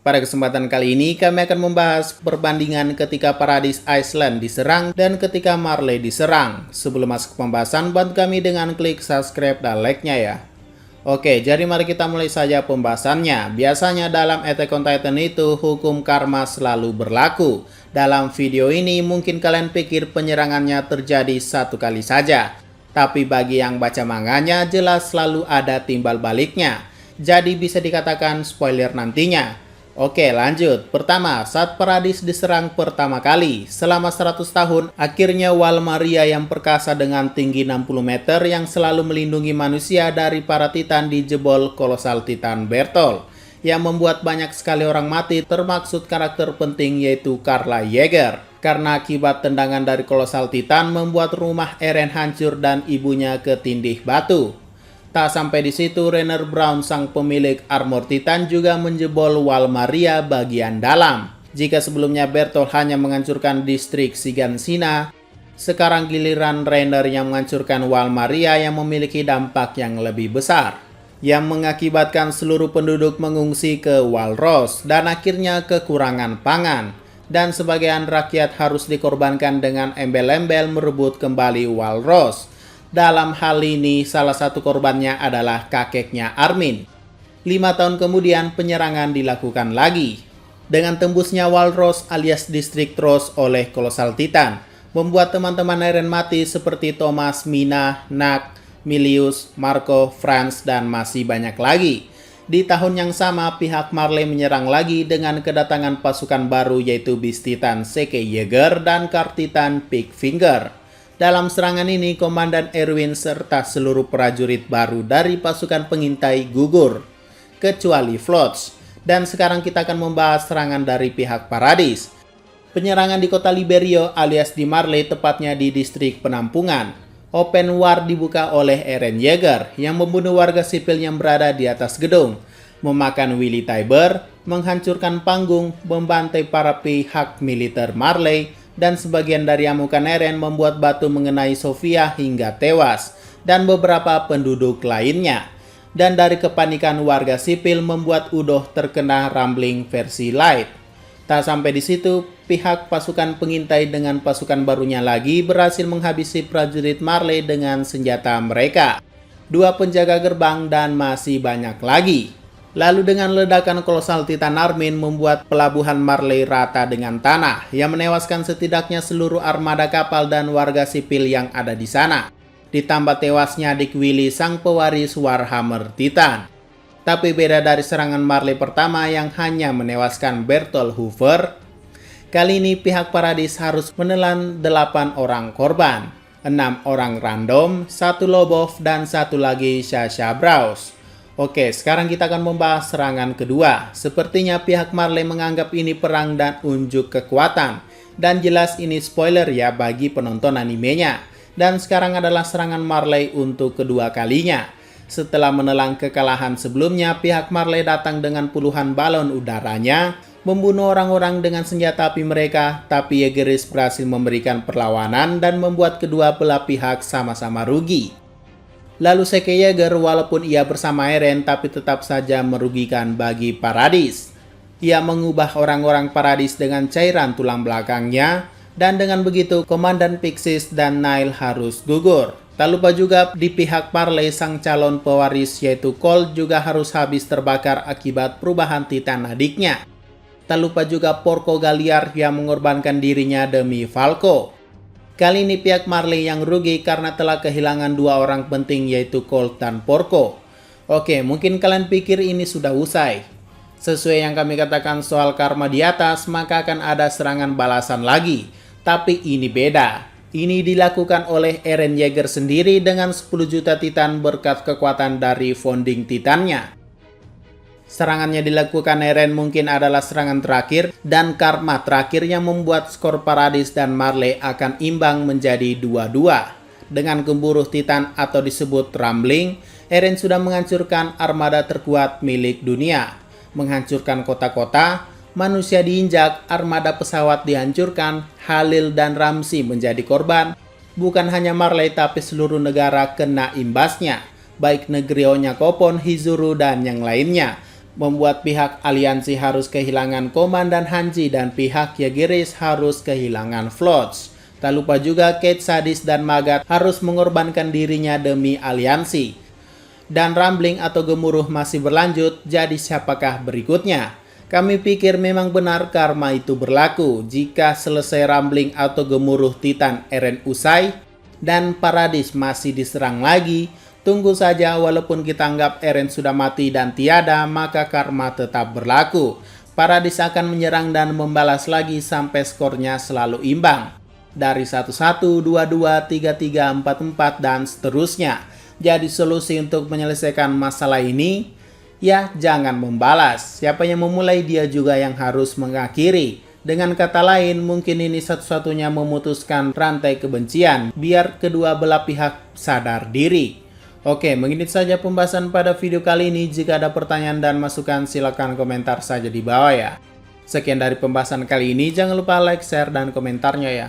Pada kesempatan kali ini kami akan membahas perbandingan ketika Paradise Island diserang dan ketika Marley diserang. Sebelum masuk ke pembahasan, bantu kami dengan klik subscribe dan like-nya ya. Oke, jadi mari kita mulai saja pembahasannya. Biasanya dalam Attack on Titan itu hukum karma selalu berlaku. Dalam video ini mungkin kalian pikir penyerangannya terjadi satu kali saja. Tapi bagi yang baca manganya jelas selalu ada timbal baliknya. Jadi bisa dikatakan spoiler nantinya. Oke, lanjut. Pertama, saat Paradis diserang pertama kali, selama 100 tahun, akhirnya Wal Maria yang perkasa dengan tinggi 60 meter yang selalu melindungi manusia dari para Titan dijebol kolosal Titan Bertolt, yang membuat banyak sekali orang mati, termaksud karakter penting yaitu Carla Yeager. Karena akibat tendangan dari kolosal Titan membuat rumah Eren hancur dan ibunya ketindih batu. Tak sampai di situ, Rainer Braun, sang pemilik armor Titan, juga menjebol Wal Maria bagian dalam. Jika sebelumnya Bertolt hanya menghancurkan distrik Shiganshina, sekarang giliran Rainer yang menghancurkan Wal Maria yang memiliki dampak yang lebih besar, yang mengakibatkan seluruh penduduk mengungsi ke Walros dan akhirnya kekurangan pangan. Dan sebagian rakyat harus dikorbankan dengan embel-embel merebut kembali Walros. Dalam hal ini, salah satu korbannya adalah kakeknya Armin. 5 tahun kemudian, penyerangan dilakukan lagi. Dengan tembusnya Walros alias distrik Trost oleh kolosal Titan, membuat teman-teman Eren mati seperti Thomas, Mina, Nak, Milius, Marco, Franz, dan masih banyak lagi. Di tahun yang sama, pihak Marley menyerang lagi dengan kedatangan pasukan baru yaitu Beast Titan Zeke Yeager dan Card Titan Big Finger. Dalam serangan ini, Komandan Erwin serta seluruh prajurit baru dari pasukan pengintai gugur, kecuali Floch. Dan sekarang kita akan membahas serangan dari pihak Paradis. Penyerangan di kota Liberio alias di Marley, tepatnya di distrik penampungan. Open war dibuka oleh Eren Yeager yang membunuh warga sipil yang berada di atas gedung, memakan Willy Tybur, menghancurkan panggung, membantai para pihak militer Marley, dan sebagian dari amukan Eren membuat batu mengenai Sofia hingga tewas, dan beberapa penduduk lainnya. Dan dari kepanikan warga sipil membuat Udoh terkena rumbling versi light. Tak sampai di situ, pihak pasukan pengintai dengan pasukan barunya lagi berhasil menghabisi prajurit Marley dengan senjata mereka, 2 penjaga gerbang, dan masih banyak lagi. Lalu dengan ledakan kolosal Titan Armin membuat pelabuhan Marley rata dengan tanah, yang menewaskan setidaknya seluruh armada kapal dan warga sipil yang ada di sana. Ditambah tewasnya Dick Willy, sang pewaris Warhammer Titan. Tapi beda dari serangan Marley pertama yang hanya menewaskan Bertolt Hoover, kali ini pihak Paradis harus menelan 8 orang korban, 6 orang random, 1 Lobov, dan 1 lagi Sasha Browse. Oke, sekarang kita akan membahas serangan kedua. Sepertinya pihak Marley menganggap ini perang dan unjuk kekuatan. Dan jelas ini spoiler ya bagi penonton animenya. Dan sekarang adalah serangan Marley untuk kedua kalinya. Setelah menelan kekalahan sebelumnya, pihak Marley datang dengan puluhan balon udaranya, membunuh orang-orang dengan senjata api mereka, tapi Yeageris berhasil memberikan perlawanan dan membuat kedua belah pihak sama-sama rugi. Lalu Zeke Yeager walaupun ia bersama Eren tapi tetap saja merugikan bagi Paradis. Ia mengubah orang-orang Paradis dengan cairan tulang belakangnya, dan dengan begitu Komandan Pixis dan Nile harus gugur. Tak lupa juga di pihak Marley sang calon pewaris yaitu Colt juga harus habis terbakar akibat perubahan Titan adiknya. Tak lupa juga Porco Galliard yang mengorbankan dirinya demi Falco. Kali ini pihak Marley yang rugi karena telah kehilangan 2 orang penting yaitu Colt dan Porco. Oke, mungkin kalian pikir ini sudah usai. Sesuai yang kami katakan soal karma di atas, maka akan ada serangan balasan lagi. Tapi ini beda. Ini dilakukan oleh Eren Yeager sendiri dengan 10 juta Titan berkat kekuatan dari founding Titannya. Serangannya dilakukan Eren mungkin adalah serangan terakhir dan karma terakhir yang membuat skor Paradis dan Marley akan imbang menjadi 2-2. Dengan gemuruh Titan atau disebut rumbling, Eren sudah menghancurkan armada terkuat milik dunia, menghancurkan kota-kota, manusia diinjak, armada pesawat dihancurkan, Halil dan Ramsey menjadi korban. Bukan hanya Marley tapi seluruh negara kena imbasnya, baik negeri Onyakopon, Hizuru, dan yang lainnya. membuat pihak aliansi harus kehilangan Komandan Hanji dan pihak Jaegerist harus kehilangan Floch. Tak lupa juga Cait Sadis dan Magat harus mengorbankan dirinya demi aliansi. Dan rambling atau gemuruh masih berlanjut, jadi siapakah berikutnya? Kami pikir memang benar karma itu berlaku jika selesai rambling atau gemuruh Titan Eren usai dan Paradis masih diserang lagi. Tunggu saja, walaupun kita anggap Eren sudah mati dan tiada, maka karma tetap berlaku. Paradis akan menyerang dan membalas lagi sampai skornya selalu imbang. Dari 1-1, 2-2, 3-3, 4-4, dan seterusnya. Jadi solusi untuk menyelesaikan masalah ini, ya jangan membalas. Siapa yang memulai, dia juga yang harus mengakhiri. Dengan kata lain, mungkin ini satu-satunya memutuskan rantai kebencian, biar kedua belah pihak sadar diri. Oke, begini saja pembahasan pada video kali ini. Jika ada pertanyaan dan masukan, silakan komentar saja di bawah ya. Sekian dari pembahasan kali ini, jangan lupa like, share, dan komentarnya ya.